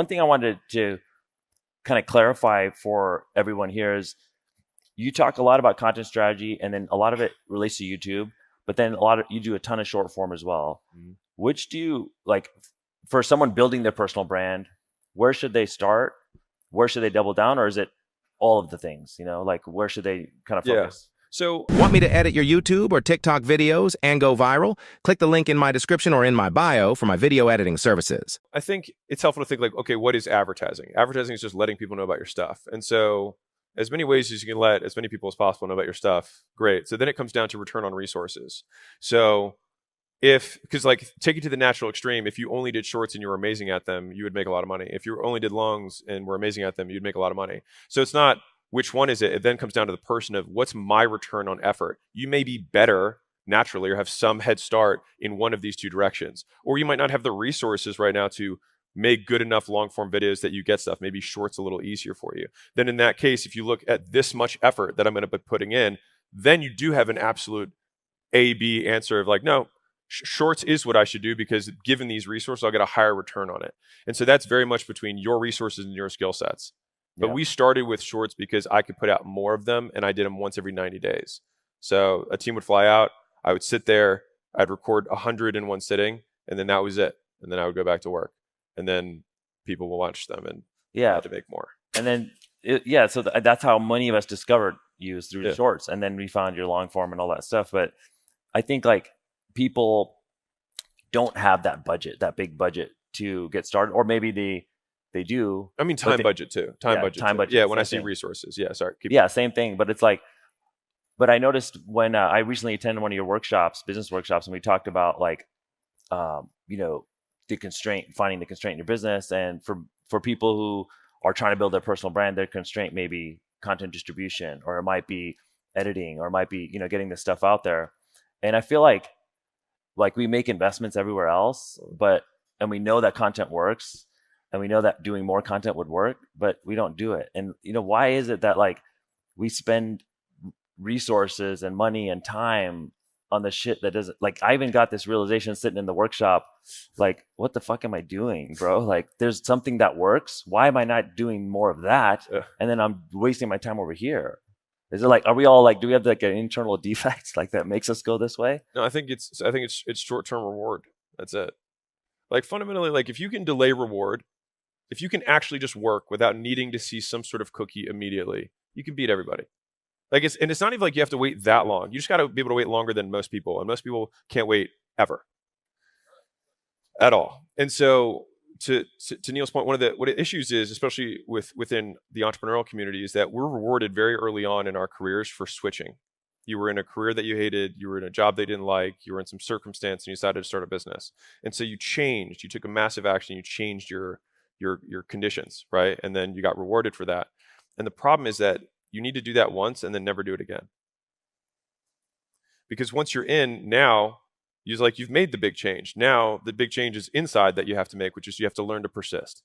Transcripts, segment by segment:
One thing I wanted to kind of clarify for everyone here is you talk a lot about content strategy, and then a lot of it relates to YouTube, but then you do a ton of short form as well. Mhm. Which do you like for someone building their personal brand? Where should they start? Where should they double down, or is it all of the things? Like where should they kind of Yeah. focus? So Want me to edit your YouTube or TikTok videos and go viral? Click the link in my description or in my bio for my video editing services. I think it's helpful to think like, okay, what is advertising? Advertising is just letting people know about your stuff. And so as many ways as you can let as many people as possible know about your stuff, great. So then it comes down to return on resources. So because like take it to the natural extreme, if you only did shorts and you were amazing at them, you would make a lot of money. If you only did longs and were amazing at them, you'd make a lot of money. So it's not which one is it. It then comes down to the person of what's my return on effort. You may be better naturally or have some head start in one of these two directions, or you might not have the resources right now to make good enough long form videos that you get stuff. Maybe shorts a little easier for you. Then in that case, if you look at this much effort that I'm going to be putting in, then you do have an absolute A-B answer of like, no, shorts is what I should do because given these resources, I'll get a higher return on it. And so that's very much between your resources and your skill sets. But Yeah. we started with shorts because I could put out more of them and I did them once every 90 days. So a team would fly out, I would sit there, I'd record 100 in one sitting, and then that was it. And then I would go back to work. And then people will watch them and I Yeah. had to make more. And then, so that's how many of us discovered you is through the shorts. And then we found your long form and all that stuff. But I think like people don't have that budget, that big budget to get started, or maybe they do. I mean, time budget too. Time budget. Yeah, when I see thing. resources. Yeah, sorry. Same thing. But it's like, but I noticed when I recently attended one of your workshops, business workshops, and we talked about like, the finding the constraint in your business. And for people who are trying to build their personal brand, their constraint may be content distribution, or it might be editing, or it might be, getting this stuff out there. And I feel like we make investments everywhere else, and we know that content works, and we know that doing more content would work, but we don't do it. And why is it that like we spend resources and money and time on the shit that doesn't, like, I even got this realization sitting in the workshop, like, what the fuck am I doing, bro? Like, there's something that works. Why am I not doing more of that? And then I'm wasting my time over here. Is it like, are we all like, do we have like an internal defect like that makes us go this way? No, I think it's short-term reward. That's it. Like fundamentally, like if you can delay reward, if you can actually just work without needing to see some sort of cookie immediately, you can beat everybody. Like it's not even like you have to wait that long. You just got to be able to wait longer than most people, and most people can't wait ever, at all. And so, to Neil's point, what the issues is, especially within the entrepreneurial community, is that we're rewarded very early on in our careers for switching. You were in a career that you hated, you were in a job they didn't like, you were in some circumstance, and you decided to start a business. And so you changed. You took a massive action. You changed your conditions, right? And then you got rewarded for that. And the problem is that you need to do that once and then never do it again. Because once you're in, now you've made the big change. Now the big change is inside that you have to make, which is you have to learn to persist.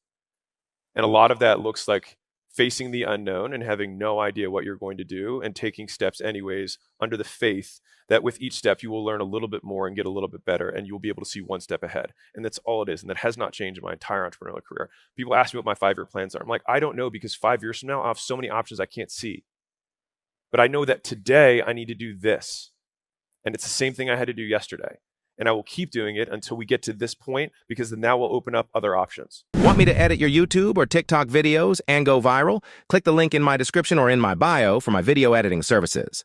And a lot of that looks like facing the unknown and having no idea what you're going to do and taking steps anyways under the faith that with each step you will learn a little bit more and get a little bit better and you'll be able to see one step ahead. And that's all it is. And that has not changed in my entire entrepreneurial career. People ask me what my 5-year plans are. I'm like, I don't know, because 5 years from now I'll have so many options I can't see. But I know that today I need to do this. And it's the same thing I had to do yesterday. And I will keep doing it until we get to this point, because then that will open up other options. Want me to edit your YouTube or TikTok videos and go viral? Click the link in my description or in my bio for my video editing services.